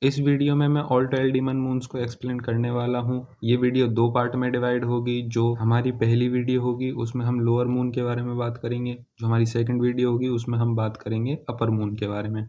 इस वीडियो में मैं ऑल 12 डीमन मून्स को एक्सप्लेन करने वाला हूँ। ये वीडियो 2 पार्ट में डिवाइड होगी। जो हमारी पहली वीडियो होगी उसमें हम लोअर मून के बारे में बात करेंगे, जो हमारी सेकंड वीडियो होगी उसमें हम बात करेंगे अपर मून के बारे में।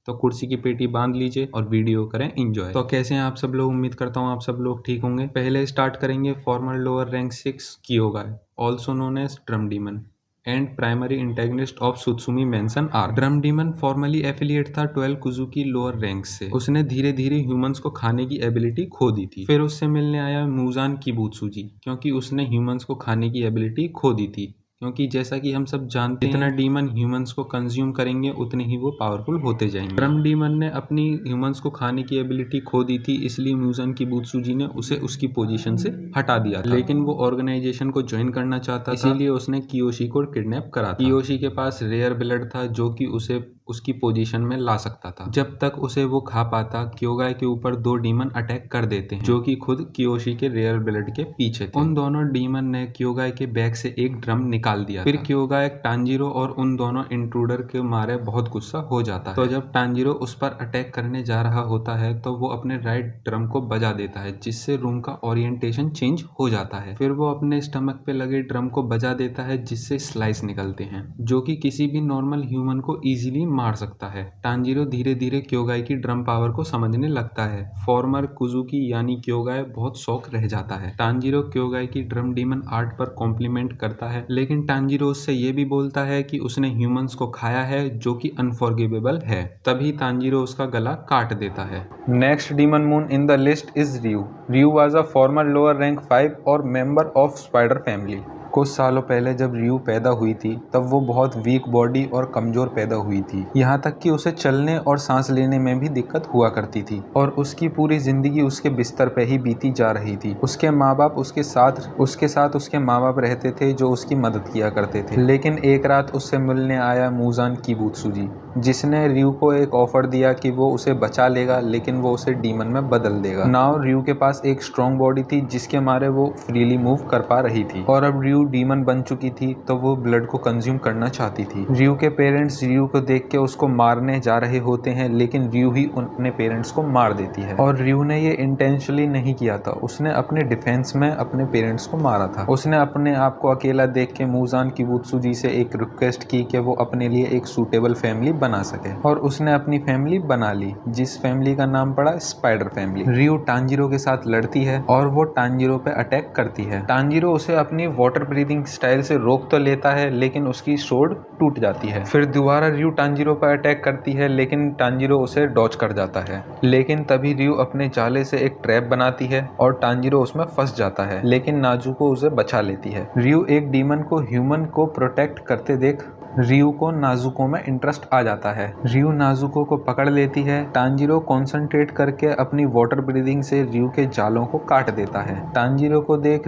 तो कुर्सी की पेटी बांध लीजिए और वीडियो करें एंजॉय। तो कैसे हैं आप सब लोग? उम्मीद करता हूँ आप सब लोग ठीक होंगे। पहले स्टार्ट करेंगे formal lower rank 6 Kyogai, also known as drum demon and primary antagonist of Tsuzumi mansion arc. Drum demon formerly affiliate था 12 कुजुकी लोअर रैंक से। उसने धीरे धीरे ह्यूमंस को खाने की एबिलिटी खो दी थी। फिर उससे मिलने आया मूजान किबुत्सुजी, क्योंकि उसने ह्यूमंस को खाने की एबिलिटी खो दी थी। क्योंकि जैसा कि हम सब जानते हैं, जितना डीमन ह्यूमंस को कंज्यूम करेंगे उतने ही वो पावरफुल होते जाएंगे। ड्रम डीमन ने अपनी ह्यूमंस को खाने की एबिलिटी खो दी थी, इसलिए मूजान किबुत्सुजी ने उसे उसकी पोजीशन से हटा दिया था। लेकिन वो ऑर्गेनाइजेशन को ज्वाइन करना चाहता था, इसीलिए उसने कियोशी को किडनैप करा था। कियोशी के पास रेयर ब्लड था जो कि उसे उसकी पोजीशन में ला सकता था। जब तक उसे वो खा पाता, क्योगाई के ऊपर 2 डीमन अटैक कर देते हैं, जो कि खुद कियोशी के रेयर ब्लड के पीछे थे। उन दोनों डीमन ने क्योगाई के बैग से एक ड्रम निकाल दिया। फिर क्योगाई टांजिरो और उन दोनों इंट्रूडर के मारे बहुत गुस्सा हो जाता है। तो जब टांजिरो उस पर अटैक करने जा रहा होता है तो वो अपने राइट ड्रम को बजा देता है, जिससे रूम का ओरिएंटेशन चेंज हो जाता है। फिर वो अपने स्टमक पे लगे ड्रम को बजा देता है, जिससे स्लाइस निकलते हैं, जो कि किसी भी नॉर्मल ह्यूमन को इजीली मार सकता है। टांजिरो धीरे धीरे क्योगाई की ड्रम पावर को समझने लगता है। फॉर्मर कुजुकी यानी क्योगाई बहुत शौक रह जाता है। टांजिरो क्योगाई की ड्रम डीमन आर्ट पर कॉम्प्लीमेंट करता है, लेकिन टांजिरो उससे ये भी बोलता है कि उसने ह्यूमंस को खाया है, जो कि अनफॉरगिवेबल है। तभी टांजिरो उसका गला काट देता है। Next demon moon in the list is Rui. Rui was a former lower rank 5 और मेंबर ऑफ स्पाइडर फैमिली। कुछ सालों पहले जब रियू पैदा हुई थी तब वो बहुत वीक बॉडी और कमजोर पैदा हुई थी। यहाँ तक कि उसे चलने और सांस लेने में भी दिक्कत हुआ करती थी और उसकी पूरी जिंदगी उसके बिस्तर पे ही बीती जा रही थी। उसके माँ बाप उसके साथ उसके माँ बाप रहते थे, जो उसकी मदद किया करते थे। लेकिन एक रात उससे मिलने आया मूजान किबुत्सुजी, जिसने रियू को एक ऑफर दिया कि वो उसे बचा लेगा, लेकिन वो उसे डीमन में बदल देगा। नाउ रियू के पास एक स्ट्रॉन्ग बॉडी थी, जिसके मारे वो फ्रीली मूव कर पा रही थी, और अब रियू डीमन बन चुकी थी तो वो ब्लड को कंज्यूम करना चाहती थी। रियू के पेरेंट्स रियू को देख के उसको मारने जा रहे होते हैं, लेकिन रियू ही अपने पेरेंट्स को मार देती है। और रियू ने ये इंटेंशनली नहीं किया था, उसने अपने डिफेंस में अपने पेरेंट्स को मारा था। उसने अपने आप को अकेला देख के मूजान किबुत्सुजी से एक रिक्वेस्ट की कि वो अपने लिए एक सूटेबल फैमिली बना सके, और उसने अपनी फैमिली बना ली, जिस फैमिली का नाम पड़ा स्पाइडर फैमिली। रियू टांजिरो के साथ लड़ती है और वो टांजिरो पे अटैक करती है। टांजिरो उसे अपनी वाटर ब्रीदिंग स्टाइल से रोक तो लेता है, लेकिन उसकी स्वॉर्ड टूट जाती है। फिर दोबारा रियू टांजिरो पर अटैक करती है, लेकिन टांजिरो उसे डॉज कर जाता है। लेकिन तभी रियू अपने जाले से एक ट्रैप बनाती है और टांजिरो उसमें फंस जाता है, लेकिन नाजुको उसे बचा लेती है। रियू एक डीमन को ह्यूमन को प्रोटेक्ट करते देख रियू को नाजुको में इंटरेस्ट आ जाता है। रियू नाजुको को पकड़ लेती है। टांजिरो कॉन्सेंट्रेट करके अपनी वाटर ब्रीदिंग से रियू के जालों को काट देता है। टांजिरो को देख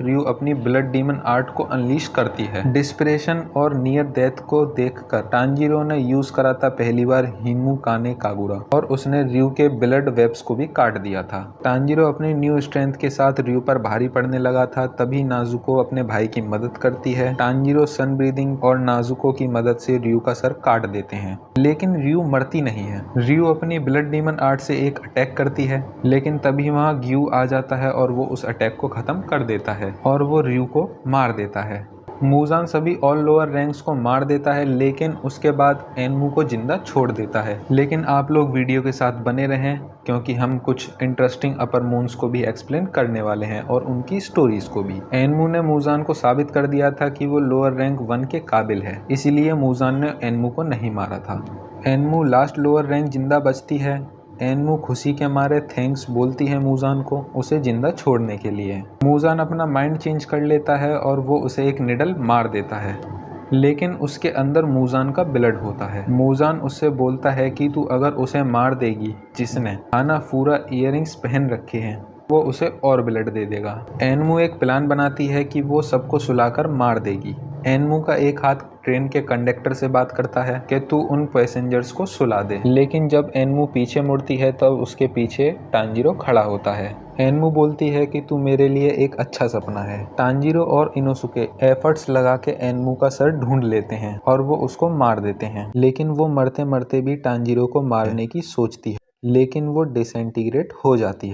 रियू अपनी ब्लड डीमन आर्ट को अनलीश करती है। डिस्परेशन और नियर डेथ को देखकर टांजिरो ने यूज करा था पहली बार हिमू काने कागुरा, और उसने रियू के ब्लड वेब्स को भी काट दिया था। टांजिरो अपनी न्यू स्ट्रेंथ के साथ रियू पर भारी पड़ने लगा था, तभी नाजुको अपने भाई की मदद करती है। टांजिरो सन ब्रीदिंग और नाजुको की मदद से रियू का सर काट देते हैं, लेकिन रियू मरती नहीं है। रियू अपनी ब्लड डीमन आर्ट से एक अटैक करती है, लेकिन तभी वहां ग्यू आ जाता है और वो उस अटैक को खत्म कर देता है और वो रियू को मार देता है। मूजान सभी ऑल लोअर रैंक्स को मार देता है, लेकिन उसके बाद एनमू को जिंदा छोड़ देता है। लेकिन आप लोग वीडियो के साथ बने रहें, क्योंकि हम कुछ इंटरेस्टिंग अपर मून्स को भी एक्सप्लेन करने वाले हैं और उनकी स्टोरीज को भी। एनमू ने मूजान को साबित कर दिया था कि वो लोअर रैंक 1 के काबिल है, इसीलिए मूजान ने एनमू को नहीं मारा था। एनमू लास्ट लोअर रैंक जिंदा बचती है। एनमू खुशी के मारे थैंक्स बोलती है मूजान को उसे जिंदा छोड़ने के लिए। मूजान अपना माइंड चेंज कर लेता है और वो उसे एक निडल मार देता है, लेकिन उसके अंदर मूजान का ब्लड होता है। मूजान उससे बोलता है कि तू अगर उसे मार देगी, जिसने आना पूरा इयररिंग्स पहन रखे हैं, वो उसे और ब्लड दे देगा। एनमू एक प्लान बनाती है कि वो सबको सुलाकर मार देगी। एनमू का एक हाथ ट्रेन के कंडक्टर से बात करता है कि तू उन पैसेंजर्स को सुला दे, लेकिन जब एनमू पीछे मुड़ती है तब उसके पीछे टांजिरो खड़ा होता है। एनमू बोलती है कि तू मेरे लिए एक अच्छा सपना है। टांजिरो और इनोसुके एफर्ट्स लगा के एनमू का सर ढूंढ लेते हैं और वो उसको मार देते हैं, लेकिन वो मरते मरते भी टांजिरो को मारने की सोचती है। लेकिन वो डिसइंटीग्रेट हो जाती है।